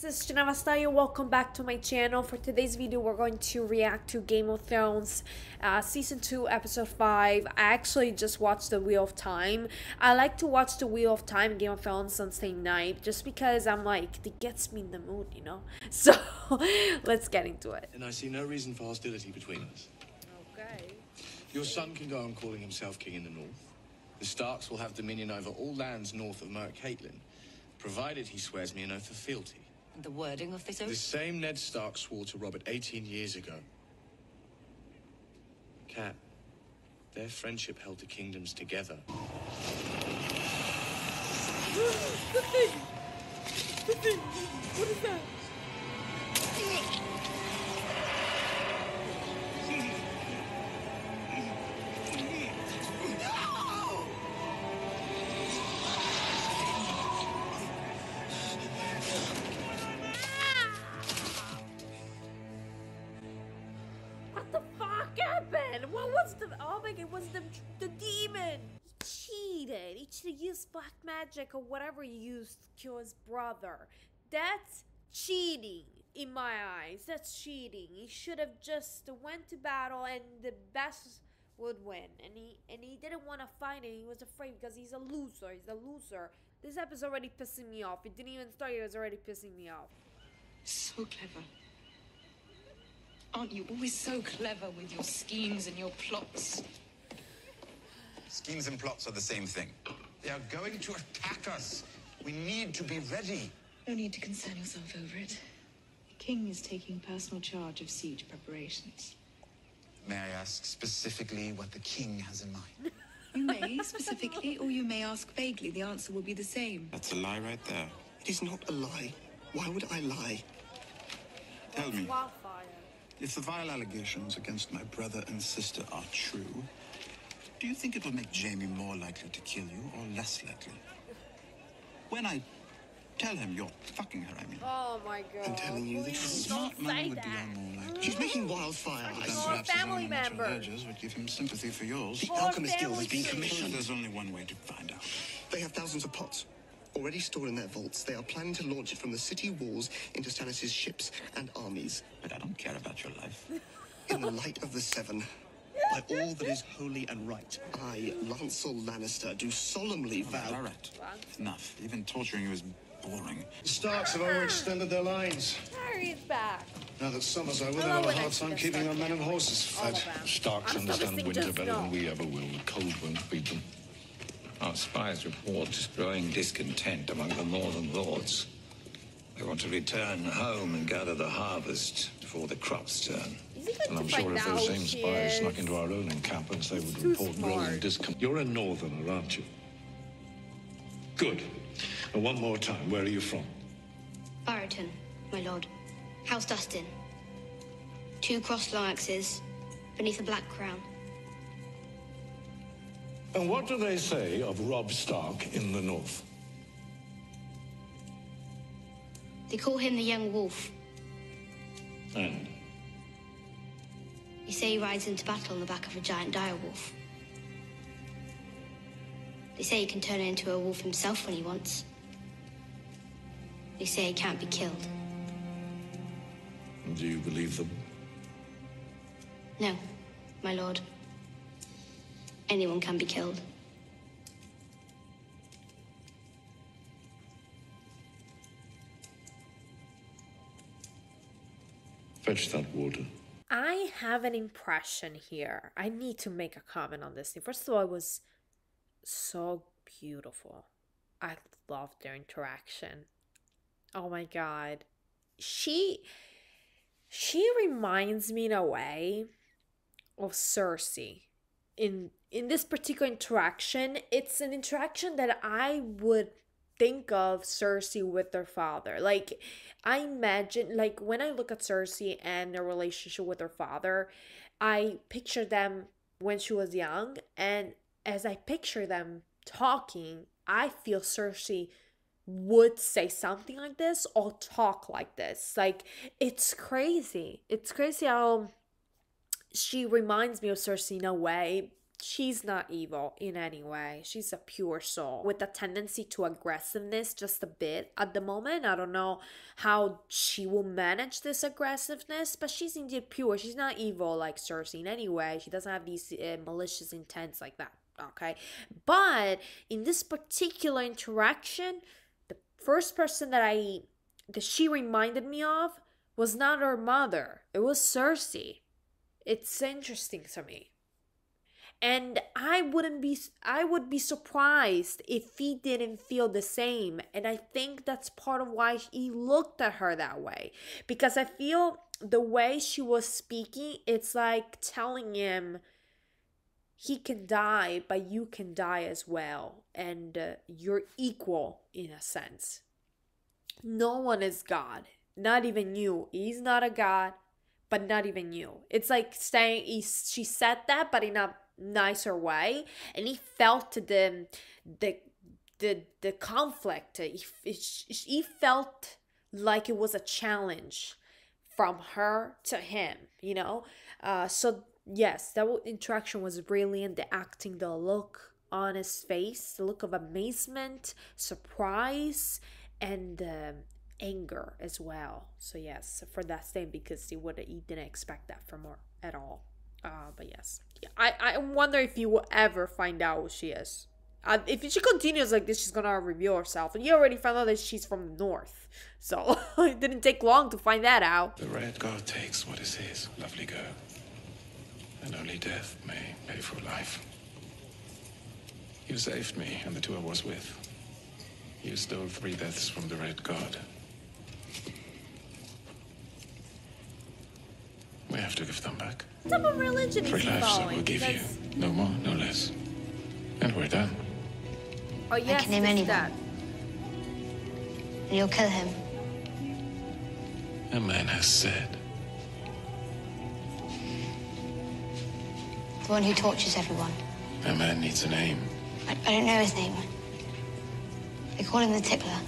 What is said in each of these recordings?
This is Namaste, welcome back to my channel. For today's video, we're going to react to Game of Thrones Season 2, Episode 5. I actually just watched The Wheel of Time. I like to watch The Wheel of Time and Game of Thrones on the same night, just because I'm like, it gets me in the mood, you know? So, let's get into it. And I see no reason for hostility between us. Okay. Your son can go on calling himself king in the north. The Starks will have dominion over all lands north of Mount Caitlin, provided he swears me an oath of fealty. And the wording of this oath? The same Ned Stark swore to Robert 18 years ago. Cat, their friendship held the kingdoms together. The thing! The thing! What is that? What was the? Oh my god, it was the demon! He cheated. He used black magic or whatever he used to kill his brother. That's cheating in my eyes. That's cheating. He should have just went to battle and the best would win. And he didn't want to fight it. He was afraid because he's a loser. He's a loser. This episode's already pissing me off. It didn't even start. It was already pissing me off. So clever. Aren't you always so clever with your schemes and your plots? Schemes and plots are the same thing. They are going to attack us. We need to be ready. No need to concern yourself over it. The king is taking personal charge of siege preparations. May I ask specifically what the king has in mind? You may specifically, or you may ask vaguely. The answer will be the same. That's a lie right there. It is not a lie. Why would I lie? Tell me, Wildfire. If the vile allegations against my brother and sister are true, do you think it will make Jaime more likely to kill you or less likely? When I tell him you're fucking her, I mean. Oh my god. I'm telling you the Please truth. don't Smart man say would be that. on more likely. She's making wildfire. Fucking Then poor perhaps his family own natural member. urges would give him sympathy for yours. Poor Alchemist Guild family has been tree. commissioned. There's only one way to find out. They have thousands of pots already stored in their vaults. They are planning to launch it from the city walls into Stannis' ships and armies. But I don't care about your life. In the light of the Seven, by all that is holy and right, I, Lancel Lannister, do solemnly vow. All right. Enough. Even torturing you is boring. The Starks have overextended their lines. Harry's back. Now that summer's over, I they'll love have a when I hard see time this keeping stuff, our men yeah. and horses All fed. of them. Starks I'm understand listening winter just better than now. we ever will. The cold won't beat them. Our spies report growing discontent among the northern lords. They want to return home and gather the harvest before the crops turn. Is he And going I'm to sure find if out those same she spies is? snuck into our own encampments, they would too report growing smart. discontent. You're a northerner, aren't you? Good. And one more time, where are you from? Barrington, my lord. House Dustin. 2 crossed long axes beneath a black crown. And what do they say of Robb Stark in the north? They call him the young wolf. And? They say he rides into battle on the back of a giant dire wolf. They say he can turn into a wolf himself when he wants. They say he can't be killed. Do you believe them? No, my lord. Anyone can be killed. Fetch that water. I have an impression here. I need to make a comment on this thing. First of all, it was so beautiful. I loved their interaction. Oh my god. She reminds me in a way of Cersei. In this particular interaction, it's an interaction that I would think of Cersei with her father. Like, I imagine, like, when I look at Cersei and her relationship with her father, I picture them when she was young, and as I picture them talking, I feel Cersei would say something like this or talk like this. Like, it's crazy. It's crazy how she reminds me of Cersei in a way, she's not evil in any way. She's a pure soul with a tendency to aggressiveness just a bit at the moment. I don't know how she will manage this aggressiveness, but she's indeed pure. She's not evil like Cersei in any way. She doesn't have these malicious intents like that, okay? But in this particular interaction, the first person that she reminded me of was not her mother. It was Cersei. It's interesting to me. And I would be surprised if he didn't feel the same. And I think that's part of why he looked at her that way. Because I feel the way she was speaking, it's like telling him he can die, but you can die as well. And you're equal in a sense. No one is God. Not even you. He's not a God, but not even you. It's like she said that, but in a nicer way, and he felt the conflict. He felt like it was a challenge from her to him, you know. So yes, that interaction was brilliant. The acting, the look on his face, the look of amazement, surprise, and anger as well. So yes, for that thing, because he didn't expect that from her at all. But yes, I wonder if you will ever find out who she is. If she continues like this, she's gonna reveal herself. And you already found out that she's from the north, so it didn't take long to find that out. The Red God takes what is his, lovely girl. And only death may pay for life. You saved me and the two I was with. You stole 3 deaths from the Red God. We have to give them back. What type of religion is 3 he lives I following? will give you. No more, no less. And we're done. Oh yes, I can name this anyone. that. And you'll kill him. A man has said. The one who tortures everyone. A man needs a name. I don't know his name. They call him the Tickler.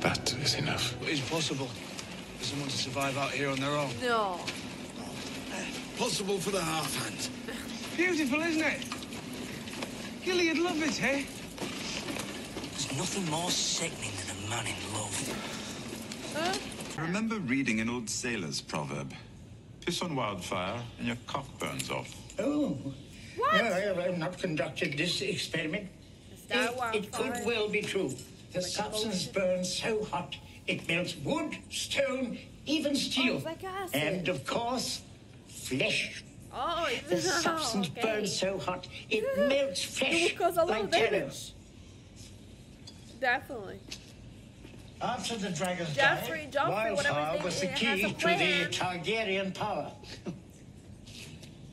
That is enough. It's possible for someone to survive out here on their own. No. Possible for the half-hand. Beautiful, isn't it? Gilly, you'd love it, eh? There's nothing more sickening than a man in love. I remember reading an old sailor's proverb. Piss on wildfire and your cock burns off. Oh. What? No, I have not conducted this experiment. It could well be true. The substance burns so hot, it melts wood, stone, even steel. like acid. And, of course, flesh. Oh, The substance okay. burns so hot, it melts It flesh will cause a little like jello. damage. Definitely. After the dragons Joffrey, died, whatever his wildfire name was the is, has key a to the plan. Targaryen power.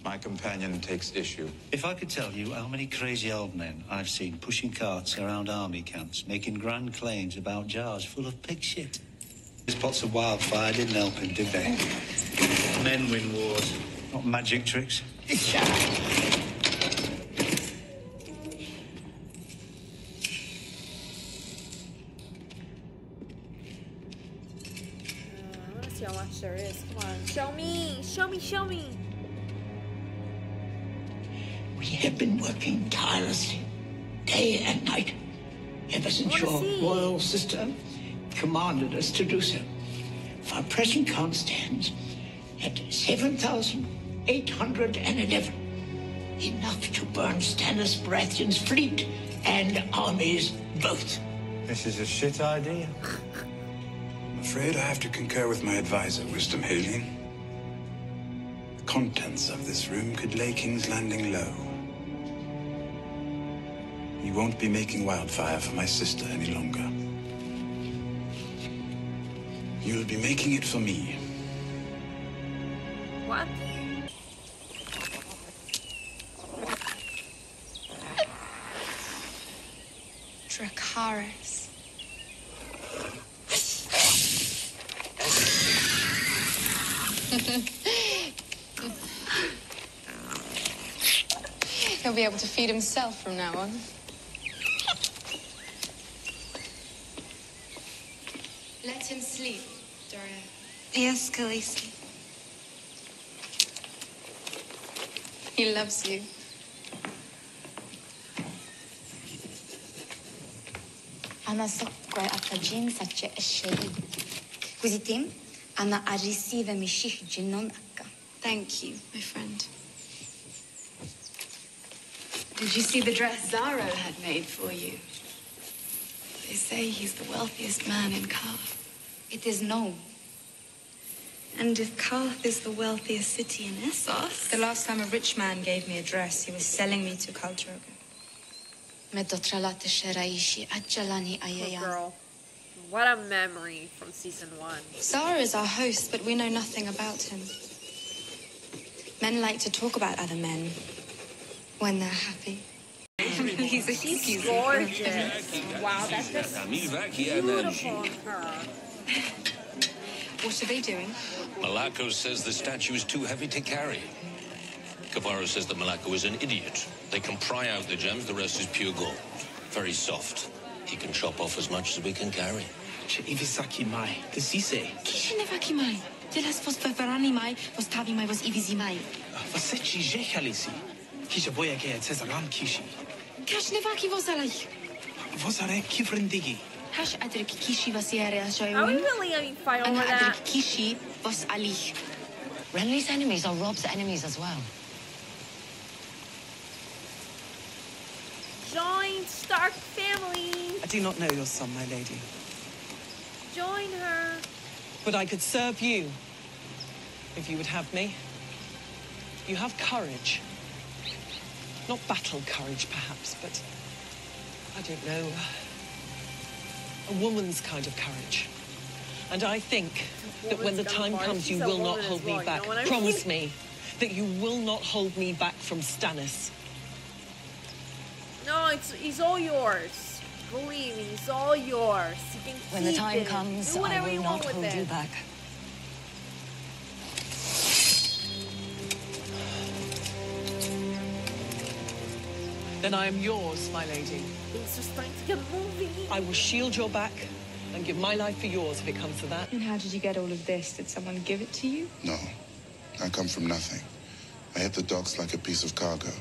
My companion takes issue. If I could tell you how many crazy old men I've seen pushing carts around army camps, making grand claims about jars full of pig shit. These pots of wildfire didn't help him, did they? Men win wars, not magic tricks. I want to see how much there is. Come on. Show me. Show me. Show me. We have been working tirelessly, day and night, ever since your royal sister commanded us to do so. Our present count stands at 7,811. Enough to burn Stannis Baratheon's fleet and armies both. This is a shit idea. I'm afraid I have to concur with my advisor, Wisdom Hailing. The contents of this room could lay King's Landing low. You won't be making wildfire for my sister any longer. You'll be making it for me. What? Dracarys. He'll be able to feed himself from now on. Let him sleep, Doria. Yes, Khaleesi. He loves you. أنا سكر أتجين ساتش الشيء. كوزيتيم أنا أريسيف مشيح جنون أكا. Thank you, my friend. Did you see the dress Zaro had made for you? They say he's the wealthiest man in Karth. It is known. And if Karth is the wealthiest city in Essos... The last time a rich man gave me a dress, he was selling me to Khal Drogo. Oh, girl. What a memory from season 1. Zara is our host, but we know nothing about him. Men like to talk about other men when they're happy. She's gorgeous. Wow, that's just beautiful on her. What are they doing? Malako says the statue is too heavy to carry. Kavara says that Malako is an idiot. They can pry out the gems, the rest is pure gold. Very soft. He can chop off as much as we can carry. Ivisaki mai, the sise. Kishinevaki mai. Dilas vos verani mai, vos tavi mai, vos ivisi mai. Vasechi jechalisi. Kisha boya ke tsezaram kishi. Kashnevaki vos alai. Vosare kifrindigi. Hash adrik kishi vasiere ashoyun. Are we really having fight over Ana that? adrik kishi vos ali. Renly's enemies are Rob's enemies as well. Join Stark family. I do not know your son, my lady. Join her. But I could serve you, if you would have me. You have courage. Not battle courage, perhaps, but I don't know. A woman's kind of courage. And I think that when the time comes, you will not hold me back. Promise me that you will not hold me back from Stannis. No, he's all yours. Believe me, it's all yours. You can keep When the time it. comes, Do I whatever will you want not with hold you it. back. Then I am yours, my lady. Things are starting to get moving. I will shield your back and give my life for yours if it comes to that. And how did you get all of this? Did someone give it to you? No, I come from nothing. I hit the docks like a piece of cargo.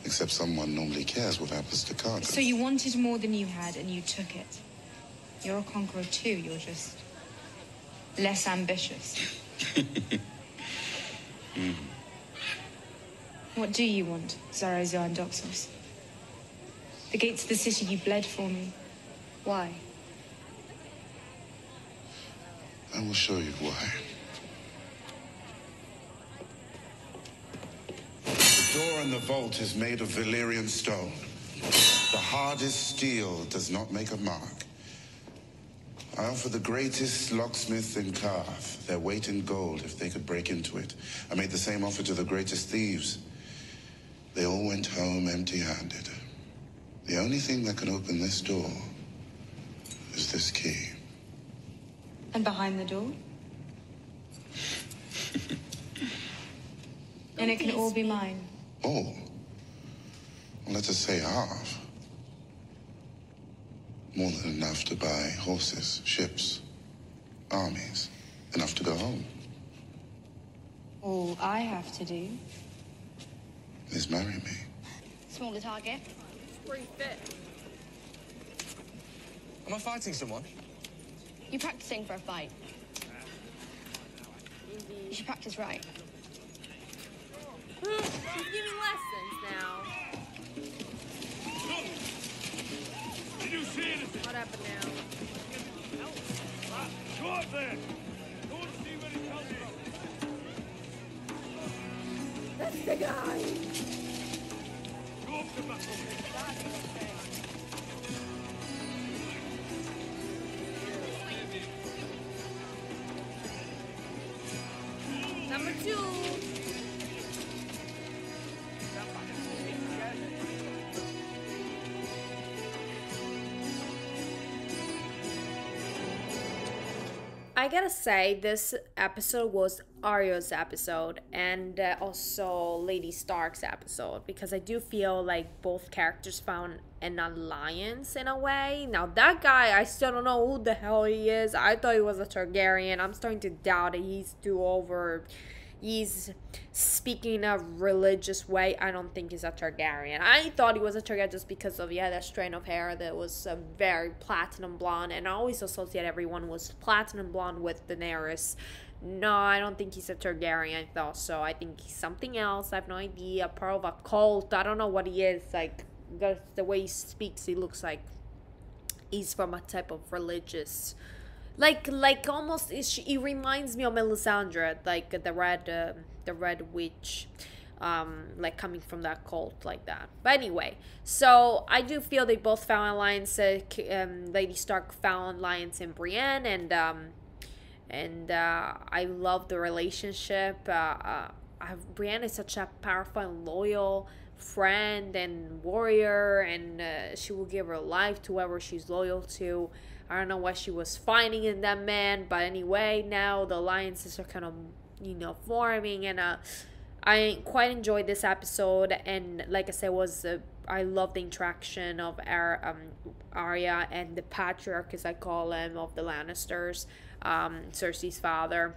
Except someone normally cares what happens to cargo. So you wanted more than you had, and you took it. You're a conqueror too. You're just less ambitious. What do you want, Zarazo and Doxos? The gates of the city, you bled for me. Why? I will show you why. The door in the vault is made of Valyrian stone. The hardest steel does not make a mark. I offer the greatest locksmith in Karth their weight in gold if they could break into it. I made the same offer to the greatest thieves. They all went home empty-handed. The only thing that can open this door is this key. And behind the door? And it can all be mine. All? Well, let us say half. More than enough to buy horses, ships, armies. Enough to go home. All I have to do is marry me. Smaller target. Pretty fit. Am I fighting someone? You're practicing for a fight. You should practice right. She's giving lessons now. Did you see anything? What happened now? Go up there. Go and see where he comes from. That's the guy. Go up to battle. Number 2. I gotta say, this episode was Arya's episode and also Lady Stark's episode, because I do feel like both characters found an alliance in a way. Now, that guy, I still don't know who the hell he is. I thought he was a Targaryen. I'm starting to doubt that he's too over, he's speaking in a religious way, I don't think he's a Targaryen. I thought he was a Targaryen just because of, yeah, that strand of hair that was very platinum blonde, and I always associate everyone was platinum blonde with Daenerys. No, I don't think he's a Targaryen though, so I think he's something else. I have no idea, part of a cult, I don't know what he is. Like, the way he speaks, he looks like he's from a type of religious, like almost, he reminds me of Melisandre, like the red witch, like coming from that cult like that. But anyway, so I do feel they both found alliance. Lady Stark found alliance in Brienne, and I love the relationship. Brienne is such a powerful and loyal friend and warrior, and she will give her life to whoever she's loyal to. I don't know what she was finding in that man, but anyway, now the alliances are kind of, forming, and I quite enjoyed this episode. And like I said, I love the interaction of Arya and the patriarch, as I call him, of the Lannisters, Cersei's father.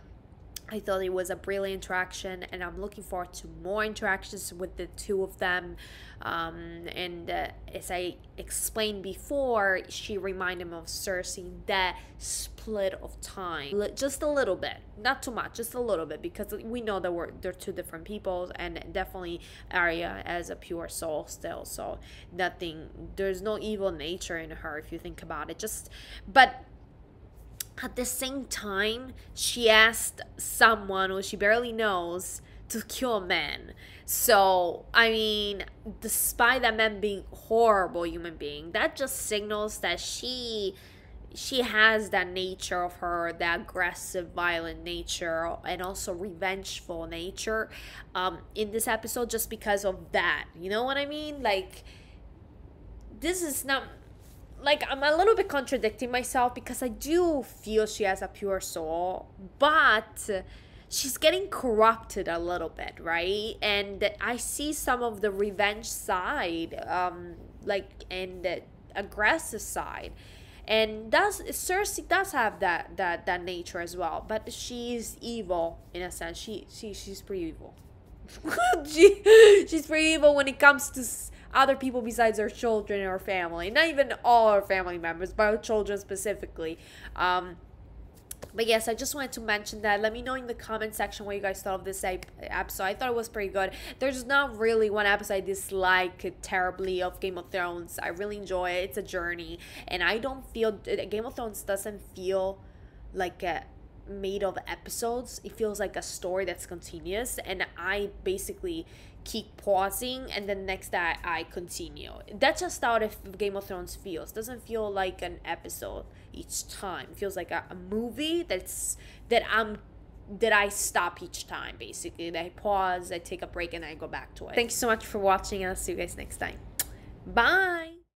I thought it was a brilliant interaction, and I'm looking forward to more interactions with the two of them. As I explained before, she reminded me of Cersei, that split of time. Just a little bit. Not too much, just a little bit, because we know that they're two different people, and definitely Arya has a pure soul still, so there's no evil nature in her if you think about it. But at the same time, she asked someone who she barely knows to kill a man. So, I mean, despite that man being a horrible human being, that just signals that she has that nature of her, that aggressive, violent nature, and also revengeful nature in this episode, just because of that. You know what I mean? Like, this is not... Like, I'm a little bit contradicting myself, because I do feel she has a pure soul, but she's getting corrupted a little bit, right? And I see some of the revenge side, and the aggressive side. And Cersei does have that nature as well, but she's evil in a sense. She's pretty evil. She's pretty evil when it comes to other people besides her children and her family. Not even all her family members, but her children specifically. But yes, I just wanted to mention that. Let me know in the comment section what you guys thought of this episode. I thought it was pretty good. There's not really one episode I dislike terribly of Game of Thrones. I really enjoy it. It's a journey, and I don't feel... Game of Thrones doesn't feel like made of episodes. It feels like a story that's continuous, and I basically keep pausing, and then next day I continue. That's just how Game of Thrones feels. Doesn't feel like an episode each time. It feels like a movie that I stop each time, basically. That I pause, I take a break, and I go back to it. Thank you so much for watching, and I'll see you guys next time. Bye!